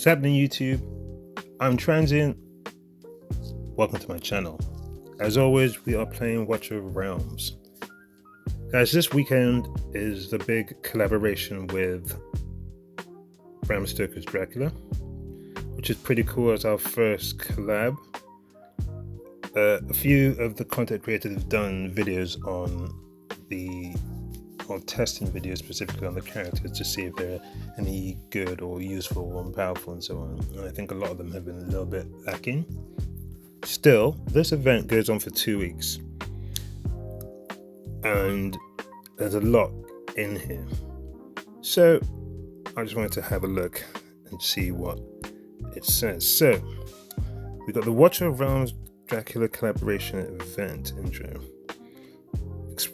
What's happening, YouTube? I'm Transient. Welcome to my channel. As always, we are playing Watcher of Realms. Guys, this weekend is the big collaboration with Bram Stoker's Dracula, which is pretty cool as our first collab. A few of the content creators have done videos or testing videos specifically on the characters to see if they're any good or useful or powerful and so on. And I think a lot of them have been a little bit lacking. Still, this event goes on for 2 weeks. And there's a lot in here. So I just wanted to have a look and see what it says. So we got the Watcher of Realms Dracula collaboration event intro.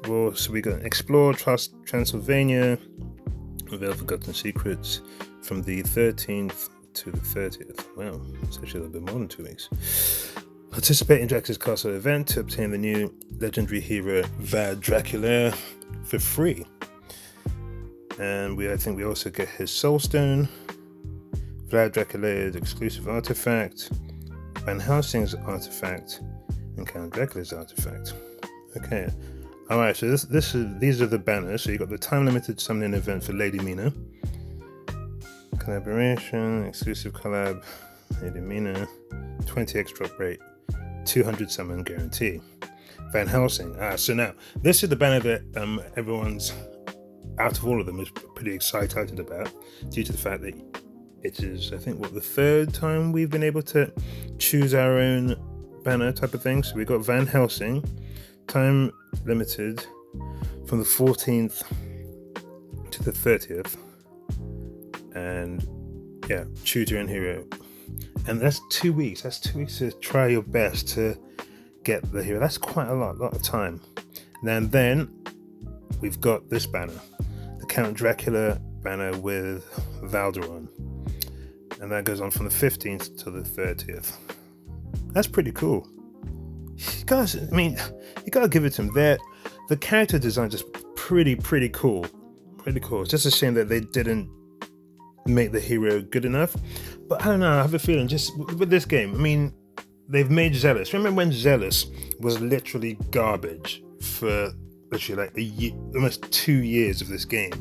So we got Explore Transylvania, Unveil Forgotten Secrets from the 13th to the 30th. Wow, it's actually a little bit more than 2 weeks. Participate in Dracula's Castle event to obtain the new legendary hero Vlad Dracula for free. And I think we also get his Soul Stone, Vlad Dracula's exclusive artifact, Van Helsing's artifact, and Count Dracula's artifact. Okay. Alright, so these are the banners. So you got the time-limited summoning event for Lady Mina. Collaboration, exclusive collab, Lady Mina, 20x drop rate, 200 summon guarantee. Van Helsing. So now, this is the banner that everyone's, out of all of them, is pretty excited about, due to the fact that it is, I think, the third time we've been able to choose our own banner type of thing. So we got Van Helsing, time limited from the 14th to the 30th, and yeah, choose your own hero. And that's 2 weeks. That's 2 weeks to try your best to get the hero. That's quite a lot of time. And then we've got this banner, the Count Dracula banner with Valderon, and that goes on from the 15th to the 30th. That's pretty cool. Guys, I mean, you gotta give it to them. The character design is just pretty cool. Pretty cool. It's just a shame that they didn't make the hero good enough. But I don't know, I have a feeling just with this game, I mean, they've made Zealous. Remember when Zealous was literally garbage for literally like almost 2 years of this game?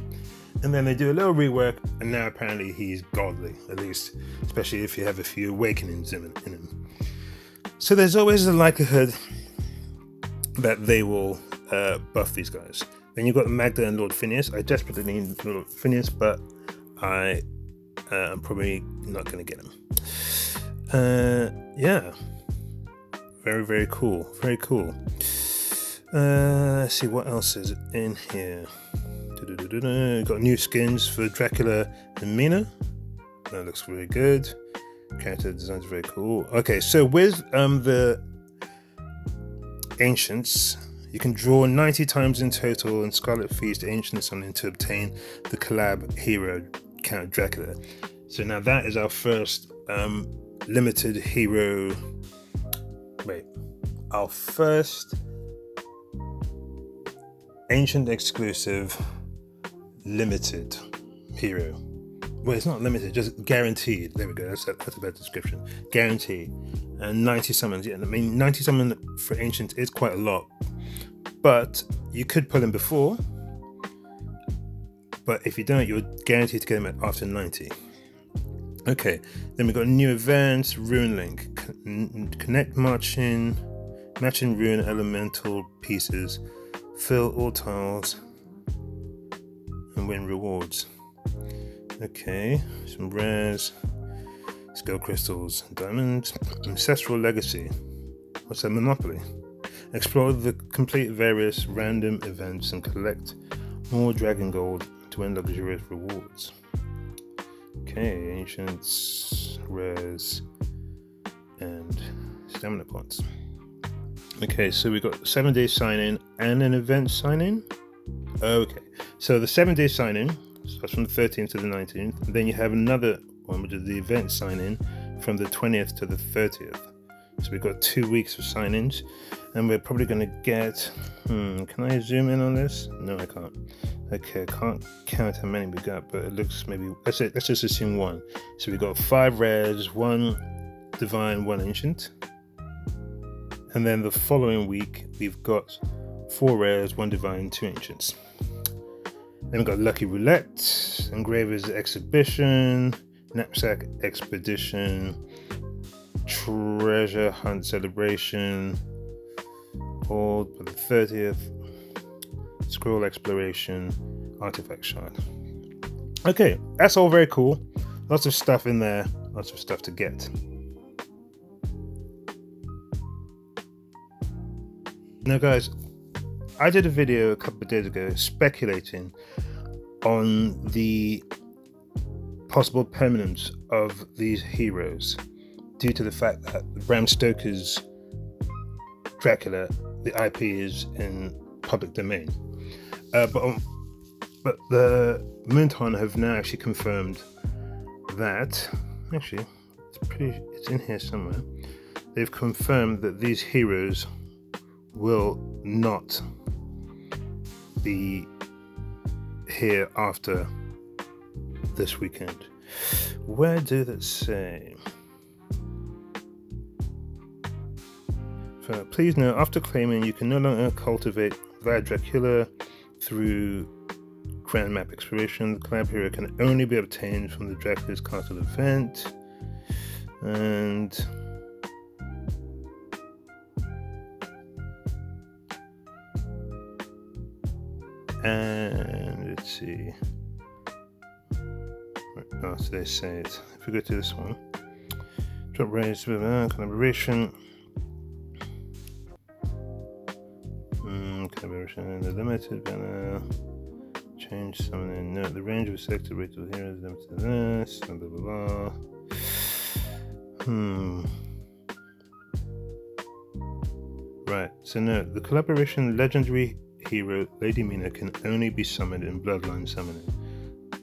And then they do a little rework, and now apparently he's godly, at least, especially if you have a few awakenings in him. So there's always a likelihood that they will buff these guys. Then you've got Magda and Lord Phineas. I desperately need Lord Phineas, but I'm probably not going to get him. Yeah. Very cool. Very cool. Let's see what else is in here. Got new skins for Dracula and Mina. That looks really good. Character design is very cool. Okay, so with the Ancients, you can draw 90 times in total in Scarlet Feast Ancient Summon to obtain the collab hero Count Dracula. So now that is our first limited hero. Our first Ancient exclusive limited hero. Well, it's not limited, just guaranteed. There we go, that's a better description. Guaranteed. And 90 summons. Yeah, I mean, 90 summon for Ancient is quite a lot. But you could pull him before. But if you don't, you're guaranteed to get him after 90. Okay, then we've got new events, Rune Link. Connect matching rune elemental pieces. Fill all tiles. And win rewards. Okay, some rares, skull crystals, diamonds, ancestral legacy. What's that? Monopoly. Explore the complete various random events and collect more dragon gold to win luxurious rewards. Okay, ancients, rares, and stamina pots. Okay, so we've got 7-day sign-in and an event sign-in. Okay, so the 7-day sign-in starts from the 13th to the 19th, and then you have another one, which is the event sign-in from the 20th to the 30th. So we've got 2 weeks of sign-ins, and we're probably going to get. Can I zoom in on this? No, I can't. Okay, I can't count how many we got, but it looks maybe. Let's just assume 1. So we got 5 rares, 1 divine, 1 ancient, and then the following week we've got 4 rares, 1 divine, 2 ancients. Then we've got Lucky Roulette, Engraver's Exhibition, Knapsack Expedition, Treasure Hunt Celebration, all for the 30th, Scroll Exploration, Artifact Shard. Okay, that's all very cool. Lots of stuff in there, lots of stuff to get. Now guys, I did a video a couple of days ago speculating on the possible permanence of these heroes due to the fact that Bram Stoker's Dracula, the IP, is in public domain. But the Moonton have now actually confirmed that, actually, it's in here somewhere. They've confirmed that these heroes will not be here after this weekend. Where did it say? Please note, after claiming, you can no longer cultivate via Dracula through Grand Map Exploration. The collab hero can only be obtained from the Dracula's Castle event. And let's see. Oh, so they say it. If we go to this one, drop raise collaboration. Collaboration, the limited banner, change summoning. No, the range of selected ritual heroes is limited to this, blah blah blah. Right, so no, the collaboration legendary hero Lady Mina can only be summoned in Bloodline summoning.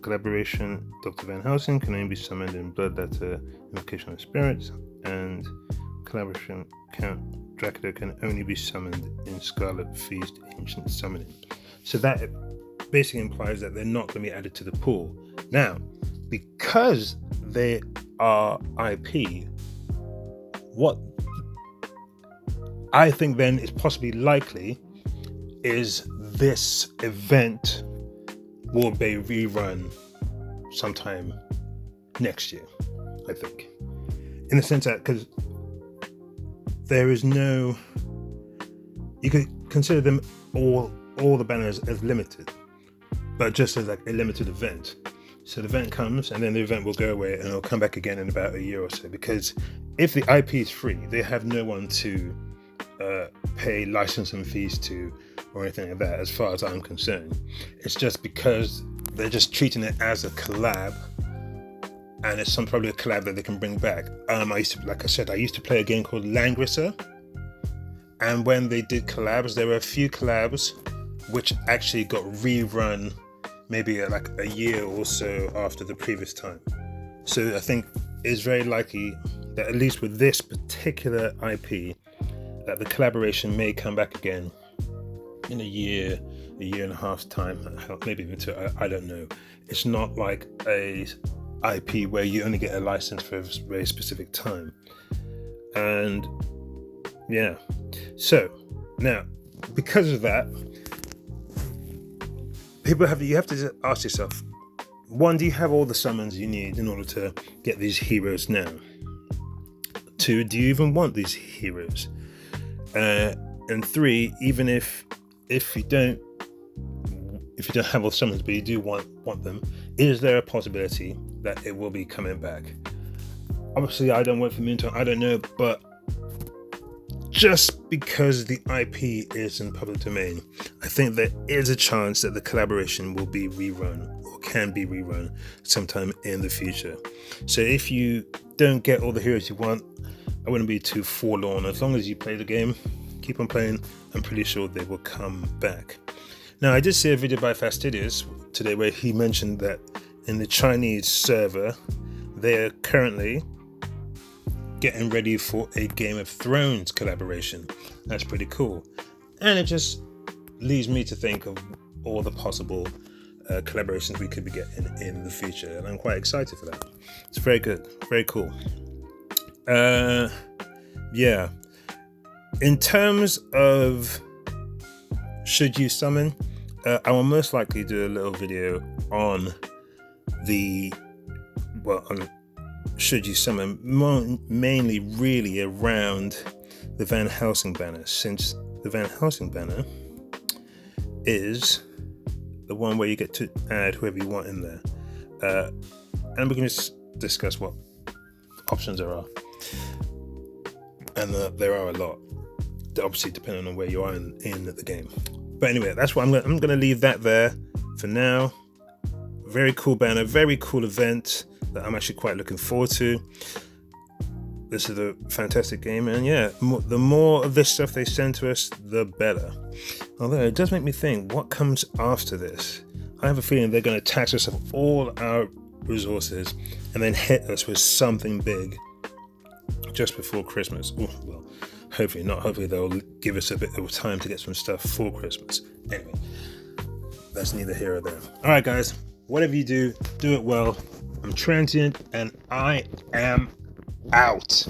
Collaboration Dr. Van Helsing can only be summoned in Bloodletter Invocation of Spirits, and collaboration Count Dracula can only be summoned in Scarlet Feast Ancient Summoning. So that basically implies that they're not going to be added to the pool. Now, because they are IP, what I think then is possibly likely is this event will be rerun sometime next year, I think. In the sense that, because there is no, you could consider them all the banners as limited, but just as like a limited event. So the event comes and then the event will go away and it'll come back again in about a year or so, because if the IP is free, they have no one to pay licensing fees to or anything like that, as far as I'm concerned. It's just because they're just treating it as a collab, and it's probably a collab that they can bring back. I used to play a game called Langrisser, and when they did collabs, there were a few collabs which actually got rerun maybe like a year or so after the previous time. So I think it's very likely that at least with this particular IP, that the collaboration may come back again in a year and a half's time, maybe even two, I don't know. It's not like a IP where you only get a license for a very specific time. And yeah, so now because of that, you have to ask yourself, one, do you have all the summons you need in order to get these heroes now? Two, do you even want these heroes? And three, even if you don't have all the summons but you do want them, is there a possibility that it will be coming back? Obviously I don't work for Moonton, I don't know, but just because the IP is in public domain, I think there is a chance that the collaboration will be rerun or can be rerun sometime in the future. So if you don't get all the heroes you want, I wouldn't be too forlorn. As long as you play the game, keep on playing, I'm pretty sure they will come back. Now, I did see a video by Fastidious today where he mentioned that in the Chinese server, they are currently getting ready for a Game of Thrones collaboration. That's pretty cool. And it just leads me to think of all the possible collaborations we could be getting in the future, and I'm quite excited for that. It's very good, very cool. Yeah. In terms of should you summon, I will most likely do a little video on on should you summon, mainly really around the Van Helsing banner, since the Van Helsing banner is the one where you get to add whoever you want in there, and we can just discuss what options there are, and there are a lot, obviously depending on where you are in the game. But anyway, that's what I'm going to leave that there for now. Very cool banner, very cool event that I'm actually quite looking forward to. This is a fantastic game, and yeah, the more of this stuff they send to us, the better. Although it does make me think, what comes after this? I have a feeling they're going to tax us of all our resources and then hit us with something big just before Christmas. Ooh, well, hopefully not. Hopefully they'll give us a bit of time to get some stuff for Christmas. Anyway, that's neither here or there. All right, guys, whatever you do, do it well. I'm Transient, and I am out.